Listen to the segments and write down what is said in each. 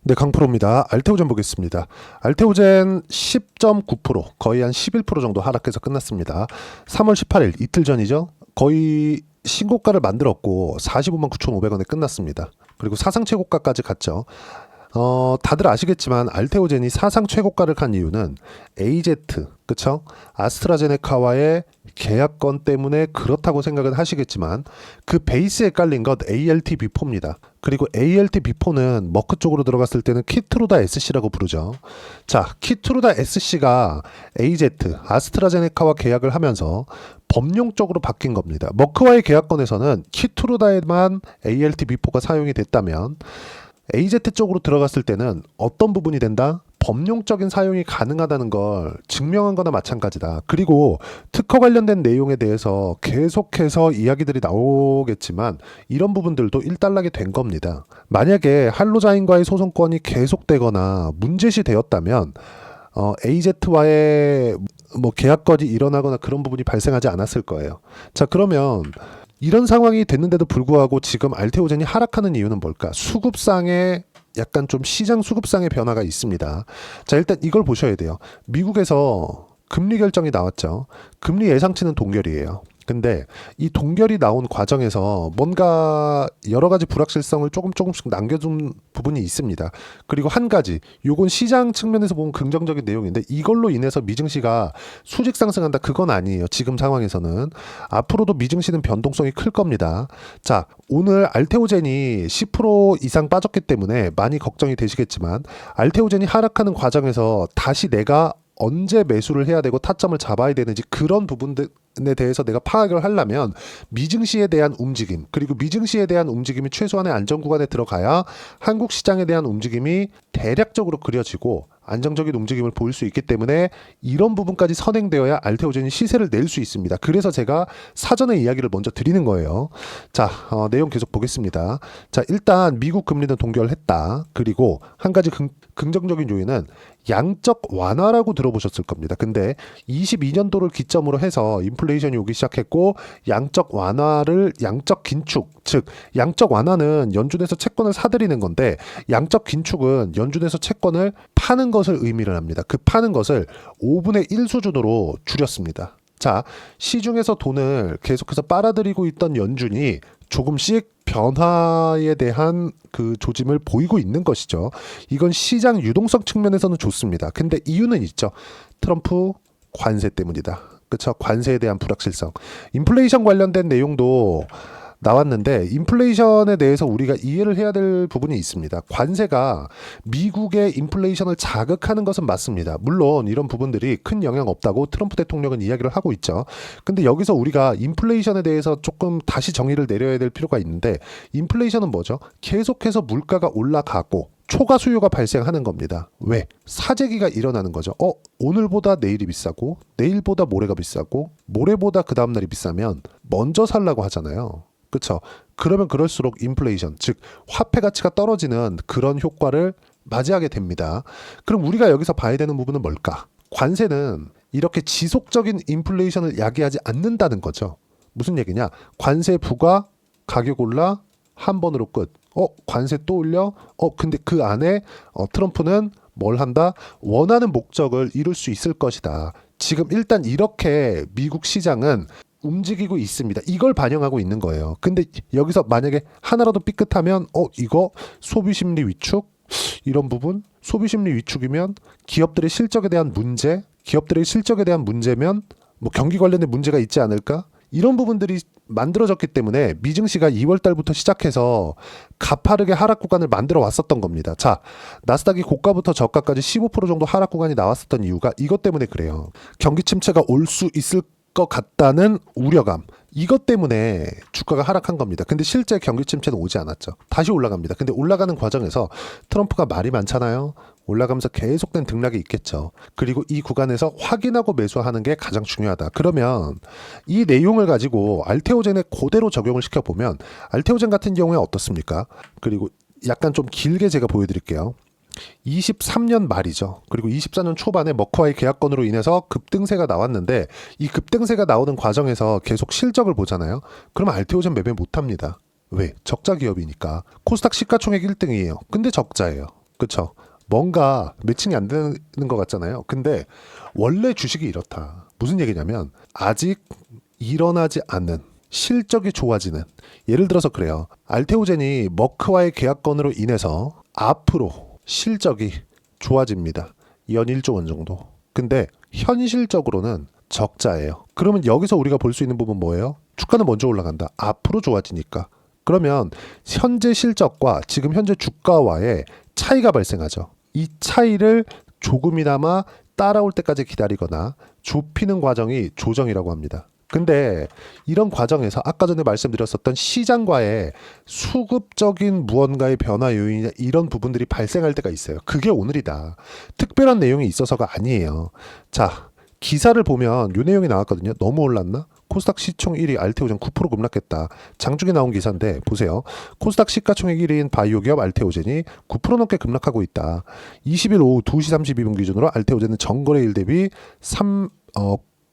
네, 강프로입니다. 알테오젠 보겠습니다. 알테오젠 10.9%, 거의 한 11% 정도 하락해서 끝났습니다. 3월 18일, 이틀 전이죠. 거의 신고가를 만들었고 45만 9,500원에 끝났습니다. 그리고 사상 최고가까지 갔죠. 다들 아시겠지만 알테오젠이 사상 최고가를 간 이유는 AZ, 그쵸? 아스트라제네카와의 계약건 때문에 그렇다고 생각은 하시겠지만 그 베이스에 깔린 것 ALT-B4입니다. 그리고 ALT-B4는 머크 쪽으로 들어갔을 때는 키트루다 SC라고 부르죠. 자, 키트루다 SC가 AZ, 아스트라제네카와 계약을 하면서 법령적으로 바뀐 겁니다. 머크와의 계약건에서는 키트루다에만 ALT-B4가 사용이 됐다면 AZ 쪽으로 들어갔을 때는 어떤 부분이 된다? 법령적인 사용이 가능하다는 걸 증명한 거나 마찬가지다. 그리고 특허 관련된 내용에 대해서 계속해서 이야기들이 나오겠지만 이런 부분들도 일단락이 된 겁니다. 만약에 할로자인과의 소송권이 계속되거나 문제시 되었다면 AZ와의 계약건이 일어나거나 그런 부분이 발생하지 않았을 거예요. 자, 그러면 이런 상황이 됐는데도 불구하고 지금 알테오젠이 하락하는 이유는 뭘까? 수급상의 약간 좀 시장 수급상의 변화가 있습니다. 자, 일단 이걸 보셔야 돼요. 미국에서 금리 결정이 나왔죠. 금리 예상치는 동결이에요. 근데 이 동결이 나온 과정에서 뭔가 여러 가지 불확실성을 조금씩 남겨둔 부분이 있습니다. 그리고 한 가지, 요건 시장 측면에서 보면 긍정적인 내용인데 이걸로 인해서 미증시가 수직 상승한다, 그건 아니에요. 지금 상황에서는 앞으로도 미증시는 변동성이 클 겁니다. 자, 오늘 알테오젠이 10% 이상 빠졌기 때문에 많이 걱정이 되시겠지만 알테오젠이 하락하는 과정에서 다시 내가 언제 매수를 해야 되고 타점을 잡아야 되는지 그런 부분들에 대해서 내가 파악을 하려면 미증시에 대한 움직임, 그리고 미증시에 대한 움직임이 최소한의 안전 구간에 들어가야 한국 시장에 대한 움직임이 대략적으로 그려지고 안정적인 움직임을 보일 수 있기 때문에 이런 부분까지 선행되어야 알테오젠이 시세를 낼 수 있습니다. 그래서 제가 사전에 이야기를 먼저 드리는 거예요. 자, 내용 계속 보겠습니다. 자, 일단 미국 금리는 동결했다. 그리고 한 가지 긍정적인 요인은 양적 완화라고 들어보셨을 겁니다. 근데 22년도를 기점으로 해서 인플레이션이 오기 시작했고 양적 긴축, 즉 양적 완화는 연준에서 채권을 사들이는 건데 양적 긴축은 연준에서 채권을 파는 것을 의미를 합니다. 그 파는 것을 5분의 1 수준으로 줄였습니다. 자, 시중에서 돈을 계속해서 빨아들이고 있던 연준이 조금씩 변화에 대한 그 조짐을 보이고 있는 것이죠. 이건 시장 유동성 측면에서는 좋습니다. 근데 이유는 있죠. 트럼프 관세 때문이다. 그렇죠? 관세에 대한 불확실성. 인플레이션 관련된 내용도 나왔는데 인플레이션에 대해서 우리가 이해를 해야 될 부분이 있습니다. 관세가 미국의 인플레이션을 자극하는 것은 맞습니다. 물론 이런 부분들이 큰 영향 없다고 트럼프 대통령은 이야기를 하고 있죠. 근데 여기서 우리가 인플레이션에 대해서 조금 다시 정의를 내려야 될 필요가 있는데 인플레이션은 뭐죠? 계속해서 물가가 올라가고 초과 수요가 발생하는 겁니다. 왜? 사재기가 일어나는 거죠. 오늘보다 내일이 비싸고 내일보다 모레가 비싸고 모레보다 그 다음날이 비싸면 먼저 살라고 하잖아요. 그렇죠? 그러면 그럴수록 인플레이션, 즉 화폐 가치가 떨어지는 그런 효과를 맞이하게 됩니다. 그럼 우리가 여기서 봐야 되는 부분은 뭘까? 관세는 이렇게 지속적인 인플레이션을 야기하지 않는다는 거죠. 무슨 얘기냐? 관세 부과, 가격 올라, 한 번으로 끝. 관세 또 올려? 근데 그 안에 트럼프는 뭘 한다? 원하는 목적을 이룰 수 있을 것이다. 지금 일단 이렇게 미국 시장은 움직이고 있습니다. 이걸 반영하고 있는 거예요. 근데 여기서 만약에 하나라도 삐끗하면 이거 소비심리 위축? 이런 부분? 소비심리 위축이면 기업들의 실적에 대한 문제면 경기 관련된 문제가 있지 않을까? 이런 부분들이 만들어졌기 때문에 미증시가 2월 달부터 시작해서 가파르게 하락 구간을 만들어 왔었던 겁니다. 자, 나스닥이 고가부터 저가까지 15% 정도 하락 구간이 나왔었던 이유가 이것 때문에 그래요. 경기 침체가 올 수 있을 것 같다는 우려감, 이것 때문에 주가가 하락한 겁니다. 근데 실제 경기 침체는 오지 않았죠. 다시 올라갑니다. 근데 올라가는 과정에서 트럼프가 말이 많잖아요. 올라가면서 계속된 등락이 있겠죠. 그리고 이 구간에서 확인하고 매수하는 게 가장 중요하다. 그러면 이 내용을 가지고 알테오젠에 그대로 적용을 시켜보면 알테오젠 같은 경우에 어떻습니까? 그리고 약간 좀 길게 제가 보여드릴게요. 23년 말이죠. 그리고 24년 초반에 머크와의 계약건으로 인해서 급등세가 나왔는데 이 급등세가 나오는 과정에서 계속 실적을 보잖아요. 그러면 알테오젠 매매 못합니다. 왜? 적자 기업이니까. 코스닥 시가총액 1등이에요. 근데 적자예요. 그쵸? 뭔가 매칭이 안 되는 것 같잖아요. 근데 원래 주식이 이렇다. 무슨 얘기냐면 아직 일어나지 않는 실적이 좋아지는, 예를 들어서 그래요. 알테오젠이 머크와의 계약건으로 인해서 앞으로 실적이 좋아집니다. 연 1조 원 정도. 근데 현실적으로는 적자예요. 그러면 여기서 우리가 볼 수 있는 부분 뭐예요? 주가는 먼저 올라간다. 앞으로 좋아지니까. 그러면 현재 실적과 지금 현재 주가와의 차이가 발생하죠. 이 차이를 조금이나마 따라올 때까지 기다리거나 좁히는 과정이 조정이라고 합니다. 근데 이런 과정에서 아까 전에 말씀드렸었던 시장과의 수급적인 무언가의 변화 요인이나 이런 부분들이 발생할 때가 있어요. 그게 오늘이다. 특별한 내용이 있어서가 아니에요. 자, 기사를 보면 요 내용이 나왔거든요. 너무 올랐나? 코스닥 시총 1위 알테오젠 9% 급락했다. 장중에 나온 기사인데 보세요. 코스닥 시가총액 1위인 바이오 기업 알테오젠이 9% 넘게 급락하고 있다. 20일 오후 2시 32분 기준으로 알테오젠은 전거래일 대비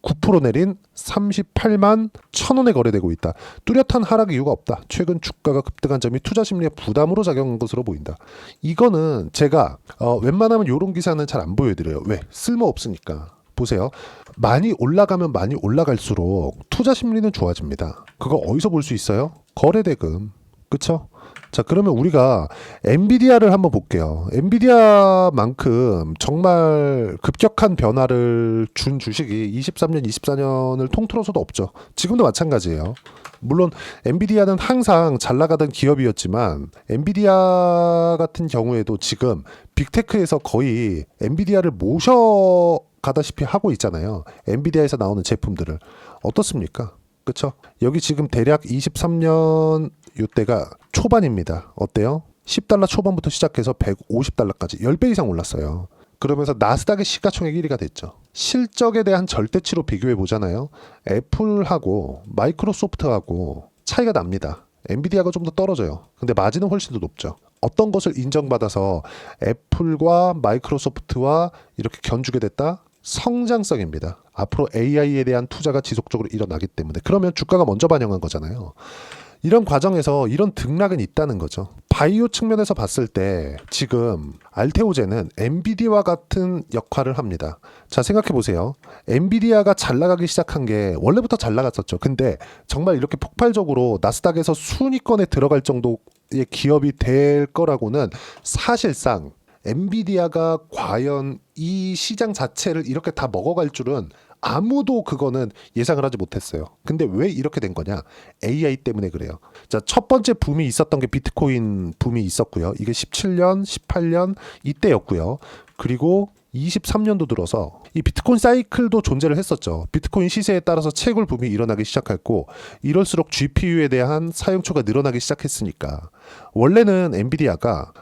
9% 내린 38만 1,000원에 거래되고 있다. 뚜렷한 하락 이유가 없다. 최근 주가가 급등한 점이 투자 심리에 부담으로 작용한 것으로 보인다. 이거는 제가 웬만하면 이런 기사는 잘 안 보여드려요. 왜? 쓸모없으니까. 보세요. 많이 올라가면 많이 올라갈수록 투자 심리는 좋아집니다. 그거 어디서 볼 수 있어요? 거래대금. 그쵸? 자, 그러면 우리가 엔비디아를 한번 볼게요. 엔비디아만큼 정말 급격한 변화를 준 주식이 23년, 24년을 통틀어서도 없죠. 지금도 마찬가지예요. 물론 엔비디아는 항상 잘 나가던 기업이었지만 엔비디아 같은 경우에도 지금 빅테크에서 거의 엔비디아를 모셔가다시피 하고 있잖아요. 엔비디아에서 나오는 제품들을. 어떻습니까? 그쵸? 여기 지금 대략 23년 이때가 초반입니다. 어때요? 10달러 초반부터 시작해서 150달러까지 10배 이상 올랐어요. 그러면서 나스닥의 시가총액 1위가 됐죠. 실적에 대한 절대치로 비교해 보잖아요. 애플하고 마이크로소프트하고 차이가 납니다. 엔비디아가 좀 더 떨어져요. 근데 마진은 훨씬 더 높죠. 어떤 것을 인정받아서 애플과 마이크로소프트와 이렇게 견주게 됐다? 성장성입니다. 앞으로 AI에 대한 투자가 지속적으로 일어나기 때문에. 그러면 주가가 먼저 반영한 거잖아요. 이런 과정에서 이런 등락은 있다는 거죠. 바이오 측면에서 봤을 때 지금 알테오젠은 엔비디아와 같은 역할을 합니다. 자, 생각해 보세요. 엔비디아가 잘 나가기 시작한 게 원래부터 잘 나갔었죠. 근데 정말 이렇게 폭발적으로 나스닥에서 순위권에 들어갈 정도의 기업이 될 거라고는 사실상 엔비디아가 과연 이 시장 자체를 이렇게 다 먹어갈 줄은 아무도 그거는 예상을 하지 못했어요. 근데 왜 이렇게 된 거냐? AI 때문에 그래요. 자, 첫 번째 붐이 있었던 게 비트코인 붐이 있었고요. 이게 17년, 18년 이때였고요. 그리고 23년도 들어서 이 비트코인 사이클도 존재를 했었죠. 비트코인 시세에 따라서 채굴 붐이 일어나기 시작했고 이럴수록 GPU에 대한 사용처가 늘어나기 시작했으니까 원래는 엔비디아가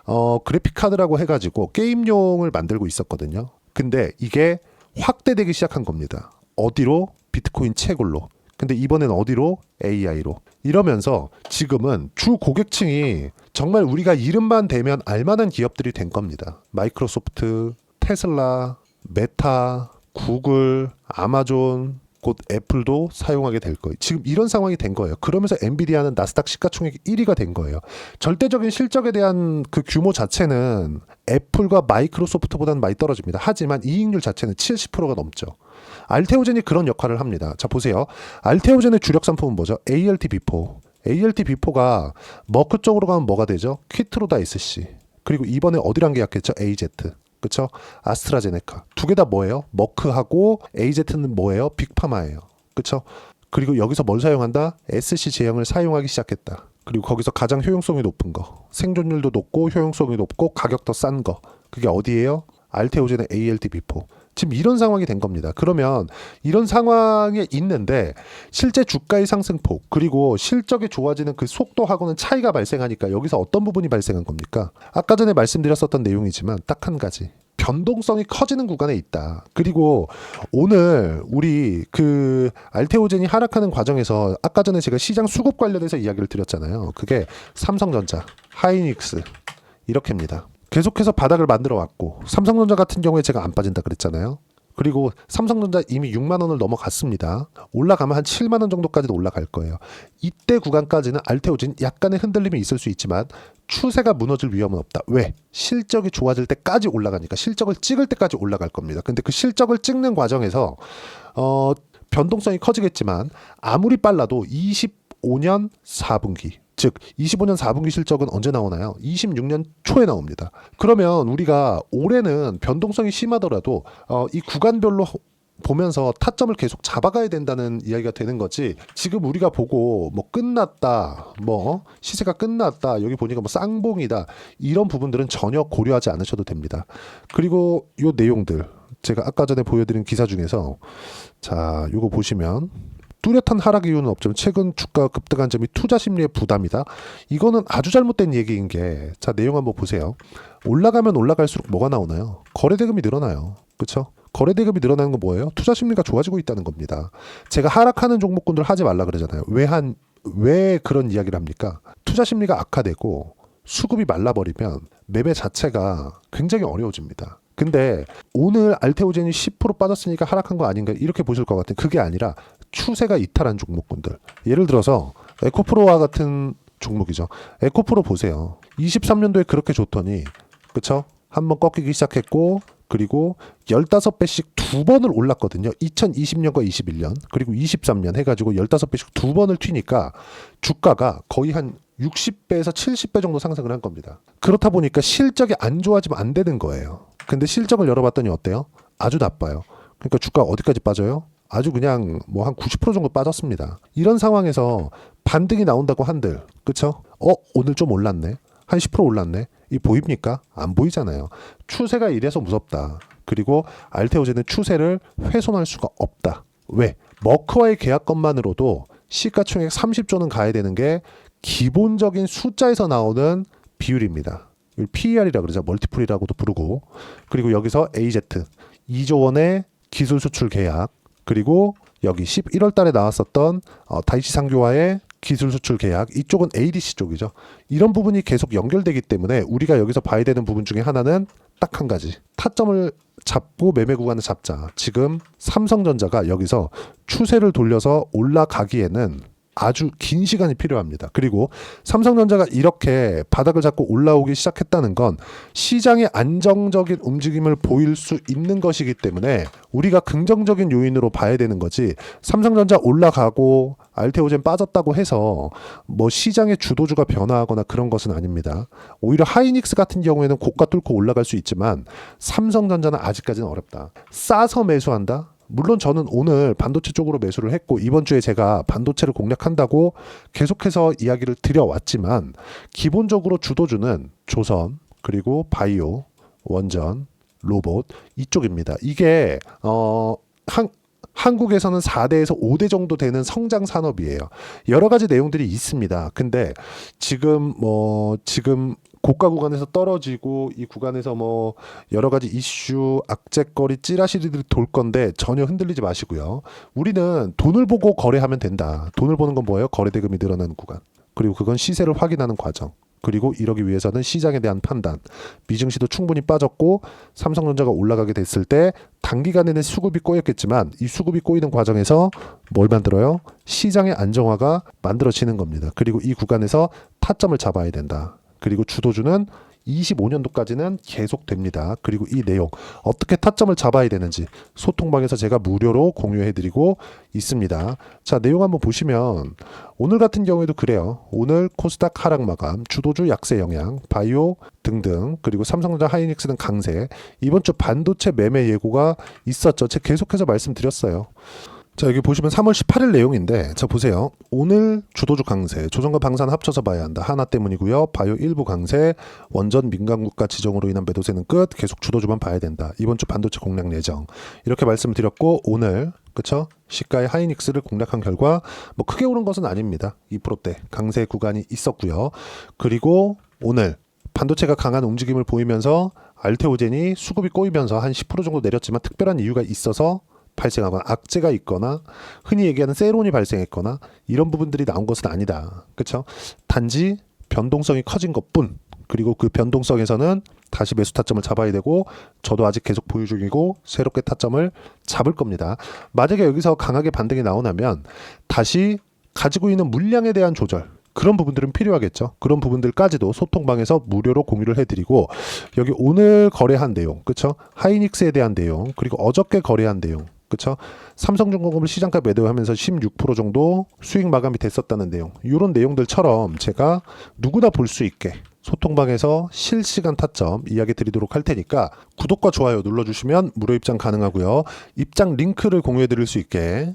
그래픽 카드라고 해가지고 게임용을 만들고 있었거든요. 근데 이게 확대되기 시작한 겁니다. 어디로? 비트코인 채굴로. 근데 이번엔 어디로? AI로. 이러면서 지금은 주 고객층이 정말 우리가 이름만 대면 알만한 기업들이 된 겁니다. 마이크로소프트, 테슬라, 메타, 구글, 아마존, 곧 애플도 사용하게 될 거예요. 지금 이런 상황이 된 거예요. 그러면서 엔비디아는 나스닥 시가총액 1위가 된 거예요. 절대적인 실적에 대한 그 규모 자체는 애플과 마이크로소프트보다는 많이 떨어집니다. 하지만 이익률 자체는 70%가 넘죠. 알테오젠이 그런 역할을 합니다. 자, 보세요. 알테오젠의 주력 상품은 뭐죠? ALT-B4. ALT-B4가 머크 쪽으로 가면 뭐가 되죠? 퀴트로다 SC. 그리고 이번에 어디랑 계약했죠? AZ. 그쵸? 아스트라제네카. 두 개 다 뭐예요? 머크하고 AZ는 뭐예요? 빅파마예요. 그쵸? 그리고 여기서 뭘 사용한다? SC 제형을 사용하기 시작했다. 그리고 거기서 가장 효용성이 높은 거. 생존율도 높고 효용성이 높고 가격 더 싼 거. 그게 어디예요? 알테오젠의 ALT-B4. 지금 이런 상황이 된 겁니다. 그러면 이런 상황에 있는데 실제 주가의 상승폭 그리고 실적이 좋아지는 그 속도하고는 차이가 발생하니까 여기서 어떤 부분이 발생한 겁니까? 아까 전에 말씀드렸었던 내용이지만 딱 한 가지. 변동성이 커지는 구간에 있다. 그리고 오늘 우리 그 알테오젠이 하락하는 과정에서 아까 전에 제가 시장 수급 관련해서 이야기를 드렸잖아요. 그게 삼성전자, 하이닉스 이렇게입니다. 계속해서 바닥을 만들어 왔고 삼성전자 같은 경우에 제가 안 빠진다 그랬잖아요. 그리고 삼성전자 이미 6만 원을 넘어갔습니다. 올라가면 한 7만 원 정도까지도 올라갈 거예요. 이때 구간까지는 알테오젠 약간의 흔들림이 있을 수 있지만 추세가 무너질 위험은 없다. 왜? 실적이 좋아질 때까지 올라가니까 실적을 찍을 때까지 올라갈 겁니다. 근데 그 실적을 찍는 과정에서 변동성이 커지겠지만 아무리 빨라도 25년 4분기 즉 25년 4분기 실적은 언제 나오나요? 26년 초에 나옵니다. 그러면 우리가 올해는 변동성이 심하더라도 이 구간별로 보면서 타점을 계속 잡아가야 된다는 이야기가 되는 거지. 지금 우리가 보고 뭐 끝났다, 뭐 시세가 끝났다, 여기 보니까 뭐 쌍봉이다, 이런 부분들은 전혀 고려하지 않으셔도 됩니다. 그리고 요 내용들 제가 아까 전에 보여드린 기사 중에서 자, 요거 보시면 뚜렷한 하락 이유는 없지만 최근 주가 급등한 점이 투자 심리의 부담이다. 이거는 아주 잘못된 얘기인 게, 자, 내용 한번 보세요. 올라가면 올라갈수록 뭐가 나오나요? 거래대금이 늘어나요. 그렇죠? 거래대금이 늘어나는 건 뭐예요? 투자 심리가 좋아지고 있다는 겁니다. 제가 하락하는 종목군들 하지 말라 그러잖아요. 왜 그런 이야기를 합니까? 투자 심리가 악화되고 수급이 말라버리면 매매 자체가 굉장히 어려워집니다. 근데 오늘 알테오젠이 10% 빠졌으니까 하락한 거 아닌가 이렇게 보실 것 같아요. 그게 아니라 추세가 이탈한 종목군들. 예를 들어서 에코프로와 같은 종목이죠. 에코프로 보세요. 23년도에 그렇게 좋더니 그쵸? 한번 꺾이기 시작했고 그리고 15배씩 두 번을 올랐거든요. 2020년과 21년 그리고 23년 해가지고 15배씩 두 번을 튀니까 주가가 거의 한 60배에서 70배 정도 상승을 한 겁니다. 그렇다 보니까 실적이 안 좋아지면 안 되는 거예요. 근데 실적을 열어봤더니 어때요? 아주 나빠요. 그러니까 주가가 어디까지 빠져요? 아주 그냥 뭐 한 90% 정도 빠졌습니다. 이런 상황에서 반등이 나온다고 한들, 그쵸? 오늘 좀 올랐네. 한 10% 올랐네. 이 보입니까? 안 보이잖아요. 추세가 이래서 무섭다. 그리고 알테오젠은 추세를 훼손할 수가 없다. 왜? 머크와의 계약건만으로도 시가총액 30조는 가야 되는 게 기본적인 숫자에서 나오는 비율입니다. PER이라고 그러죠. 멀티플이라고도 부르고. 그리고 여기서 AZ 2조 원의 기술 수출 계약, 그리고 여기 11월 달에 나왔었던 다이치 상교와의 기술 수출 계약, 이쪽은 ADC 쪽이죠. 이런 부분이 계속 연결되기 때문에 우리가 여기서 봐야 되는 부분 중에 하나는 딱 한 가지. 타점을 잡고 매매 구간을 잡자. 지금 삼성전자가 여기서 추세를 돌려서 올라가기에는 아주 긴 시간이 필요합니다. 그리고 삼성전자가 이렇게 바닥을 잡고 올라오기 시작했다는 건 시장의 안정적인 움직임을 보일 수 있는 것이기 때문에 우리가 긍정적인 요인으로 봐야 되는 거지, 삼성전자 올라가고 알테오젠 빠졌다고 해서 뭐 시장의 주도주가 변화하거나 그런 것은 아닙니다. 오히려 하이닉스 같은 경우에는 고가 뚫고 올라갈 수 있지만 삼성전자는 아직까지는 어렵다. 싸서 매수한다? 물론 저는 오늘 반도체 쪽으로 매수를 했고 이번 주에 제가 반도체를 공략한다고 계속해서 이야기를 드려왔지만 기본적으로 주도주는 조선, 그리고 바이오, 원전, 로봇 이쪽입니다. 이게 한국에서는 4대에서 5대 정도 되는 성장 산업이에요. 여러 가지 내용들이 있습니다. 근데 지금 고가 구간에서 떨어지고 이 구간에서 뭐 여러 가지 이슈, 악재거리, 찌라시들이 돌 건데 전혀 흔들리지 마시고요. 우리는 돈을 보고 거래하면 된다. 돈을 보는 건 뭐예요? 거래대금이 늘어나는 구간. 그리고 그건 시세를 확인하는 과정. 그리고 이러기 위해서는 시장에 대한 판단. 미증시도 충분히 빠졌고 삼성전자가 올라가게 됐을 때 단기간에는 수급이 꼬였겠지만 이 수급이 꼬이는 과정에서 뭘 만들어요? 시장의 안정화가 만들어지는 겁니다. 그리고 이 구간에서 타점을 잡아야 된다. 그리고 주도주는 25년도까지는 계속됩니다. 그리고 이 내용 어떻게 타점을 잡아야 되는지 소통방에서 제가 무료로 공유해드리고 있습니다. 자, 내용 한번 보시면 오늘 같은 경우에도 그래요. 오늘 코스닥 하락 마감, 주도주 약세 영향, 바이오 등등, 그리고 삼성전자, 하이닉스는 강세. 이번 주 반도체 매매 예고가 있었죠. 제가 계속해서 말씀드렸어요. 자, 여기 보시면 3월 18일 내용인데, 자, 보세요. 오늘 주도주 강세, 조선과 방산 합쳐서 봐야 한다. 하나 때문이고요. 바이오 일부 강세, 원전 민간국가 지정으로 인한 매도세는 끝, 계속 주도주만 봐야 된다. 이번 주 반도체 공략 예정. 이렇게 말씀드렸고, 오늘, 그쵸? 시가의 하이닉스를 공략한 결과, 뭐 크게 오른 것은 아닙니다. 2%대 강세 구간이 있었고요. 그리고 오늘, 반도체가 강한 움직임을 보이면서, 알테오젠이 수급이 꼬이면서 한 10% 정도 내렸지만 특별한 이유가 있어서 발생하거나 악재가 있거나 흔히 얘기하는 세론이 발생했거나 이런 부분들이 나온 것은 아니다. 그렇죠? 단지 변동성이 커진 것뿐. 그리고 그 변동성에서는 다시 매수 타점을 잡아야 되고 저도 아직 계속 보유 중이고 새롭게 타점을 잡을 겁니다. 만약에 여기서 강하게 반등이 나오면 다시 가지고 있는 물량에 대한 조절, 그런 부분들은 필요하겠죠. 그런 부분들까지도 소통방에서 무료로 공유를 해드리고, 여기 오늘 거래한 내용, 그쵸? 하이닉스에 대한 내용, 그리고 어저께 거래한 내용, 그쵸? 삼성중공업을 시장가 매도하면서 16% 정도 수익 마감이 됐었다는 내용, 이런 내용들처럼 제가 누구나 볼 수 있게 소통방에서 실시간 타점 이야기 드리도록 할 테니까 구독과 좋아요 눌러주시면 무료 입장 가능하고요. 입장 링크를 공유해 드릴 수 있게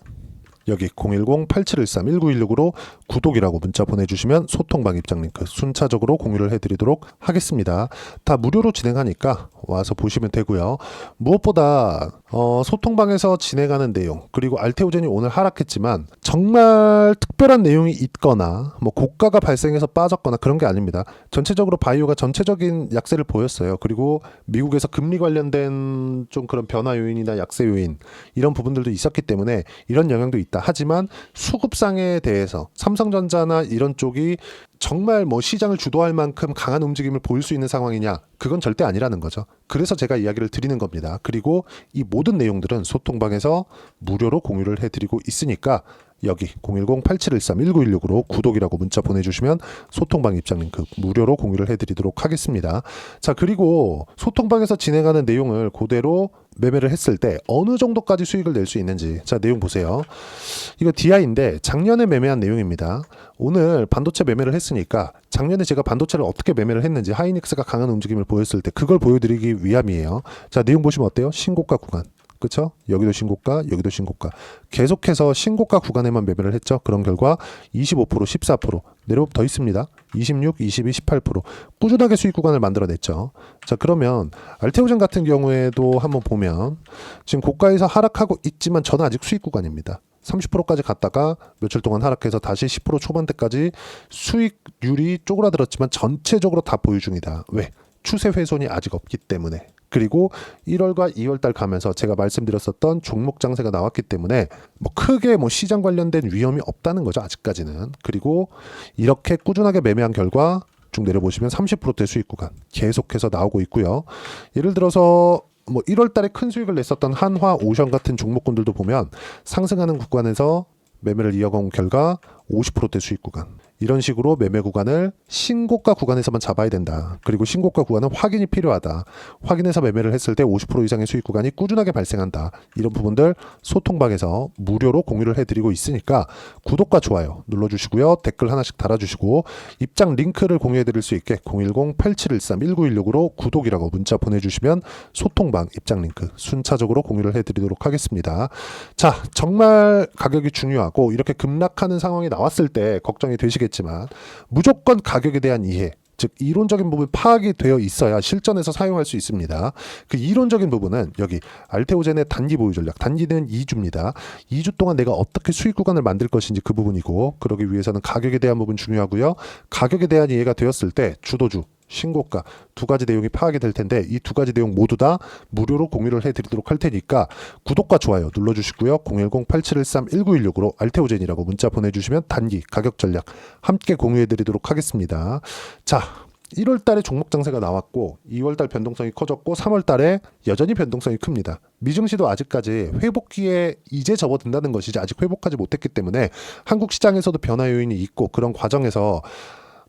여기 010-8713-1916으로 구독이라고 문자 보내주시면 소통방 입장 링크 순차적으로 공유를 해드리도록 하겠습니다. 다 무료로 진행하니까 와서 보시면 되고요. 무엇보다 소통방에서 진행하는 내용, 그리고 알테오젠이 오늘 하락했지만 정말 특별한 내용이 있거나 뭐 고가가 발생해서 빠졌거나 그런 게 아닙니다. 전체적으로 바이오가 전체적인 약세를 보였어요. 그리고 미국에서 금리 관련된 좀 그런 변화 요인이나 약세 요인 이런 부분들도 있었기 때문에 이런 영향도 있다. 하지만 수급상에 대해서 삼성전자나 이런 쪽이 정말 뭐 시장을 주도할 만큼 강한 움직임을 보일 수 있는 상황이냐? 그건 절대 아니라는 거죠. 그래서 제가 이야기를 드리는 겁니다. 그리고 이 모든 내용들은 소통방에서 무료로 공유를 해드리고 있으니까 여기 010-8713-1916으로 구독이라고 문자 보내주시면 소통방 입장 링크 무료로 공유를 해드리도록 하겠습니다. 자, 그리고 소통방에서 진행하는 내용을 그대로 매매를 했을 때 어느 정도까지 수익을 낼 수 있는지, 자, 내용 보세요. 이거 DI인데 작년에 매매한 내용입니다. 오늘 반도체 매매를 했으니까 작년에 제가 반도체를 어떻게 매매를 했는지, 하이닉스가 강한 움직임을 보였을 때 그걸 보여드리기 위함이에요. 자, 내용 보시면 어때요? 신고가 구간, 그쵸? 여기도 신고가, 여기도 신고가. 계속해서 신고가 구간에만 매매를 했죠. 그런 결과 25%, 14%, 내려오면 더 있습니다. 26, 22, 18% 꾸준하게 수익 구간을 만들어냈죠. 자, 그러면 알테오젠 같은 경우에도 한번 보면 지금 고가에서 하락하고 있지만 저는 아직 수익 구간입니다. 30%까지 갔다가 며칠 동안 하락해서 다시 10% 초반대까지 수익률이 쪼그라들었지만 전체적으로 다 보유 중이다. 왜? 추세 훼손이 아직 없기 때문에. 그리고 1월과 2월달 가면서 제가 말씀드렸었던 종목 장세가 나왔기 때문에 뭐 크게 뭐 시장 관련된 위험이 없다는 거죠, 아직까지는. 그리고 이렇게 꾸준하게 매매한 결과 쭉 내려보시면 30%대 수익 구간 계속해서 나오고 있고요. 예를 들어서 뭐 1월달에 큰 수익을 냈었던 한화, 오션 같은 종목군들도 보면 상승하는 구간에서 매매를 이어간 결과 50%대 수익 구간, 이런 식으로 매매 구간을 신고가 구간에서만 잡아야 된다. 그리고 신고가 구간은 확인이 필요하다. 확인해서 매매를 했을 때 50% 이상의 수익 구간이 꾸준하게 발생한다. 이런 부분들 소통방에서 무료로 공유를 해드리고 있으니까 구독과 좋아요 눌러주시고요. 댓글 하나씩 달아주시고 입장 링크를 공유해드릴 수 있게 010-8713-1916으로 구독이라고 문자 보내주시면 소통방 입장 링크 순차적으로 공유를 해드리도록 하겠습니다. 자, 정말 가격이 중요하고 이렇게 급락하는 상황이 나왔을 때 걱정이 되시겠지만 무조건 가격에 대한 이해, 즉 이론적인 부분 파악이 되어 있어야 실전에서 사용할 수 있습니다. 그 이론적인 부분은 여기 알테오젠의 단기 보유 전략, 단기는 2주입니다. 2주 동안 내가 어떻게 수익 구간을 만들 것인지 그 부분이고, 그러기 위해서는 가격에 대한 부분 중요하고요. 가격에 대한 이해가 되었을 때 주도주, 신고가 두 가지 내용이 파악이 될 텐데 이 두 가지 내용 모두 다 무료로 공유를 해드리도록 할 테니까 구독과 좋아요 눌러주시고요. 010-8713-1916으로 알테오젠이라고 문자 보내주시면 단기 가격 전략 함께 공유해드리도록 하겠습니다. 자, 1월달에 종목 장세가 나왔고 2월달 변동성이 커졌고 3월달에 여전히 변동성이 큽니다. 미증시도 아직까지 회복기에 이제 접어든다는 것이지 아직 회복하지 못했기 때문에 한국 시장에서도 변화 요인이 있고, 그런 과정에서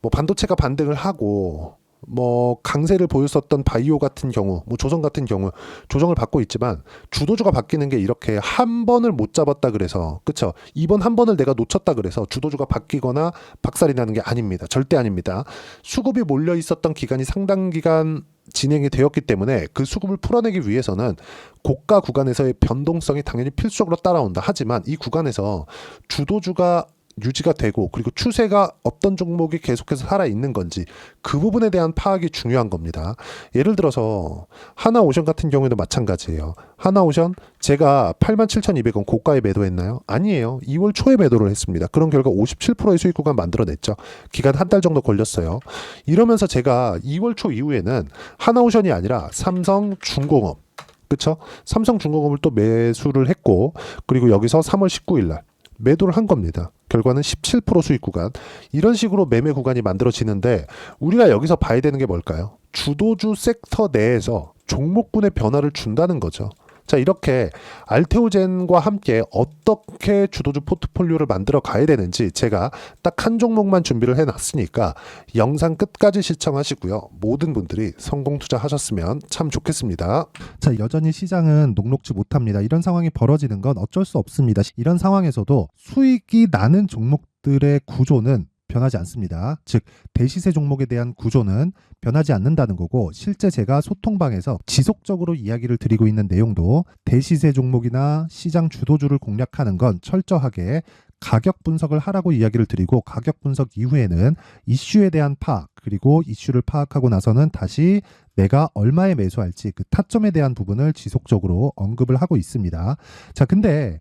뭐 반도체가 반등을 하고 뭐 강세를 보였었던 바이오 같은 경우, 뭐 조선 같은 경우 조정을 받고 있지만 주도주가 바뀌는 게 이렇게 한 번을 못 잡았다 그래서, 그쵸? 이번 한 번을 내가 놓쳤다 그래서 주도주가 바뀌거나 박살이 나는 게 아닙니다. 절대 아닙니다. 수급이 몰려 있었던 기간이 상당 기간 진행이 되었기 때문에 그 수급을 풀어내기 위해서는 고가 구간에서의 변동성이 당연히 필수적으로 따라온다. 하지만 이 구간에서 주도주가 유지가 되고 그리고 추세가 어떤 종목이 계속해서 살아있는 건지 그 부분에 대한 파악이 중요한 겁니다. 예를 들어서 하나오션 같은 경우에도 마찬가지예요. 하나오션 제가 87,200원 고가에 매도했나요? 아니에요. 2월 초에 매도를 했습니다. 그런 결과 57%의 수익 구간 만들어냈죠. 기간 한 달 정도 걸렸어요. 이러면서 제가 2월 초 이후에는 하나오션이 아니라 삼성중공업, 그쵸? 삼성중공업을 또 매수를 했고, 그리고 여기서 3월 19일 날 매도를 한 겁니다. 결과는 17% 수익 구간. 이런 식으로 매매 구간이 만들어지는데 우리가 여기서 봐야 되는 게 뭘까요? 주도주 섹터 내에서 종목군의 변화를 준다는 거죠. 자, 이렇게 알테오젠과 함께 어떻게 주도주 포트폴리오를 만들어 가야 되는지 제가 딱 한 종목만 준비를 해놨으니까 영상 끝까지 시청하시고요. 모든 분들이 성공 투자하셨으면 참 좋겠습니다. 자, 여전히 시장은 녹록지 못합니다. 이런 상황이 벌어지는 건 어쩔 수 없습니다. 이런 상황에서도 수익이 나는 종목들의 구조는 변하지 않습니다. 즉 대시세 종목에 대한 구조는 변하지 않는다는 거고, 실제 제가 소통방에서 지속적으로 이야기를 드리고 있는 내용도 대시세 종목이나 시장 주도주를 공략하는 건 철저하게 가격 분석을 하라고 이야기를 드리고, 가격 분석 이후에는 이슈에 대한 파악, 그리고 이슈를 파악하고 나서는 다시 내가 얼마에 매수할지 그 타점에 대한 부분을 지속적으로 언급을 하고 있습니다. 자, 근데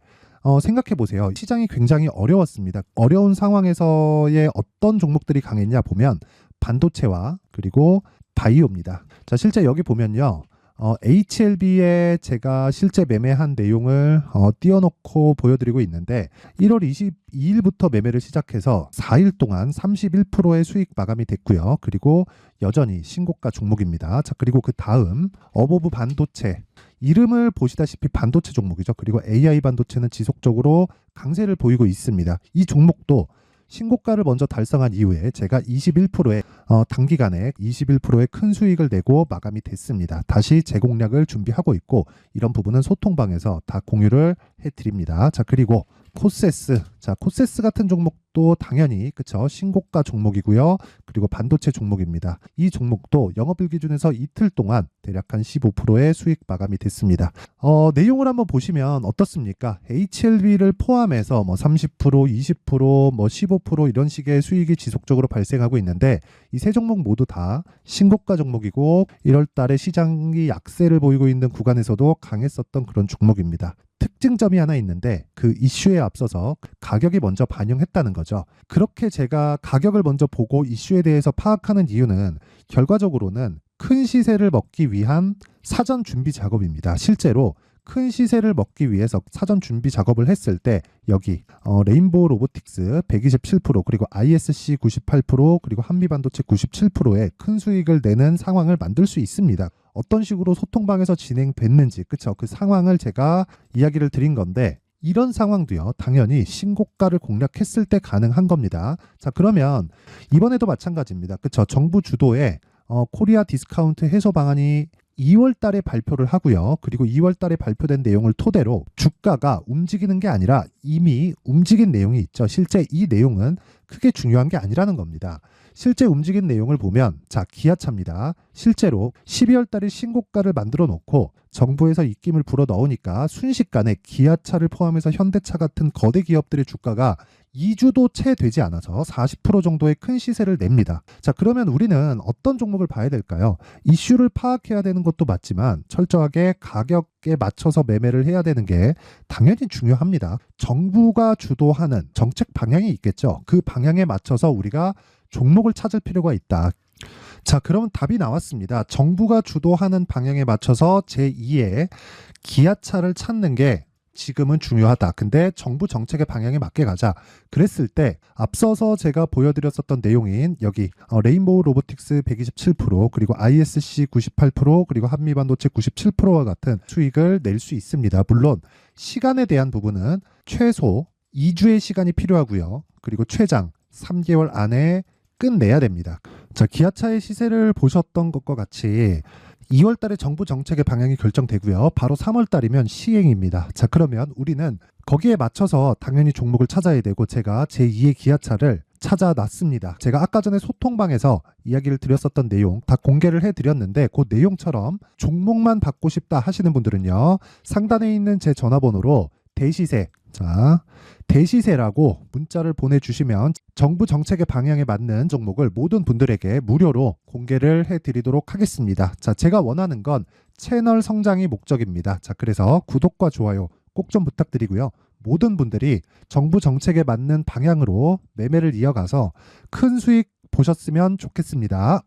생각해 보세요. 시장이 굉장히 어려웠습니다. 어려운 상황에서의 어떤 종목들이 강했냐 보면 반도체와 그리고 바이오입니다. 자, 실제 여기 보면요. HLB에 제가 실제 매매한 내용을 띄워놓고 보여드리고 있는데 1월 22일부터 매매를 시작해서 4일 동안 31%의 수익 마감이 됐고요. 그리고 여전히 신고가 종목입니다. 자, 그리고 그 다음 어보브 반도체, 이름을 보시다시피 반도체 종목이죠. 그리고 AI 반도체는 지속적으로 강세를 보이고 있습니다. 이 종목도 신고가를 먼저 달성한 이후에 제가 21%의 단기간에 21%의 큰 수익을 내고 마감이 됐습니다. 다시 재공략을 준비하고 있고, 이런 부분은 소통방에서 다 공유를 해드립니다. 자, 그리고 코세스. 자, 코세스 같은 종목도 당연히 그쵸, 신고가 종목이고요. 그리고 반도체 종목입니다. 이 종목도 영업일 기준에서 이틀 동안 대략 한 15%의 수익 마감이 됐습니다. 내용을 한번 보시면 어떻습니까? HLB를 포함해서 뭐 30%, 20%, 뭐 15% 이런 식의 수익이 지속적으로 발생하고 있는데, 이 세 종목 모두 다 신고가 종목이고 1월 달에 시장이 약세를 보이고 있는 구간에서도 강했었던 그런 종목입니다. 특징점이 하나 있는데 그 이슈에 앞서서 가격이 먼저 반영했다는 거죠. 그렇게 제가 가격을 먼저 보고 이슈에 대해서 파악하는 이유는 결과적으로는 큰 시세를 먹기 위한 사전 준비 작업입니다. 실제로 큰 시세를 먹기 위해서 사전 준비 작업을 했을 때 여기 레인보우 로보틱스 127%, 그리고 ISC 98%, 그리고 한미반도체 97%의 큰 수익을 내는 상황을 만들 수 있습니다. 어떤 식으로 소통방에서 진행됐는지, 그쵸? 그 상황을 제가 이야기를 드린 건데, 이런 상황도요, 당연히 신고가를 공략했을 때 가능한 겁니다. 자, 그러면 이번에도 마찬가지입니다. 그쵸? 정부 주도의 코리아 디스카운트 해소 방안이 2월 달에 발표를 하고요. 그리고 2월 달에 발표된 내용을 토대로 주가가 움직이는 게 아니라 이미 움직인 내용이 있죠. 실제 이 내용은 크게 중요한 게 아니라는 겁니다. 실제 움직인 내용을 보면, 자, 기아차입니다. 실제로 12월 달에 신고가를 만들어 놓고 정부에서 입김을 불어 넣으니까 순식간에 기아차를 포함해서 현대차 같은 거대 기업들의 주가가 2주도 채 되지 않아서 40% 정도의 큰 시세를 냅니다. 자, 그러면 우리는 어떤 종목을 봐야 될까요? 이슈를 파악해야 되는 것도 맞지만 철저하게 가격에 맞춰서 매매를 해야 되는 게 당연히 중요합니다. 정부가 주도하는 정책 방향이 있겠죠. 그 방향에 맞춰서 우리가 종목을 찾을 필요가 있다. 자, 그럼 답이 나왔습니다. 정부가 주도하는 방향에 맞춰서 제2의 기아차를 찾는 게 지금은 중요하다. 근데 정부 정책의 방향에 맞게 가자. 그랬을 때 앞서서 제가 보여드렸었던 내용인 여기 레인보우 로보틱스 127%, 그리고 ISC 98%, 그리고 한미반도체 97%와 같은 수익을 낼 수 있습니다. 물론 시간에 대한 부분은 최소 2주의 시간이 필요하고요. 그리고 최장 3개월 안에 끝내야 됩니다. 자, 기아차의 시세를 보셨던 것과 같이 2월 달에 정부 정책의 방향이 결정되고요. 바로 3월 달이면 시행입니다. 자, 그러면 우리는 거기에 맞춰서 당연히 종목을 찾아야 되고, 제가 제2의 기아차를 찾아놨습니다. 제가 아까 전에 소통방에서 이야기를 드렸었던 내용 다 공개를 해드렸는데, 그 내용처럼 종목만 받고 싶다 하시는 분들은요, 상단에 있는 제 전화번호로 대시세, 자, 대시세라고 문자를 보내주시면 정부 정책의 방향에 맞는 종목을 모든 분들에게 무료로 공개를 해드리도록 하겠습니다. 자, 제가 원하는 건 채널 성장이 목적입니다. 자, 그래서 구독과 좋아요 꼭 좀 부탁드리고요. 모든 분들이 정부 정책에 맞는 방향으로 매매를 이어가서 큰 수익 보셨으면 좋겠습니다.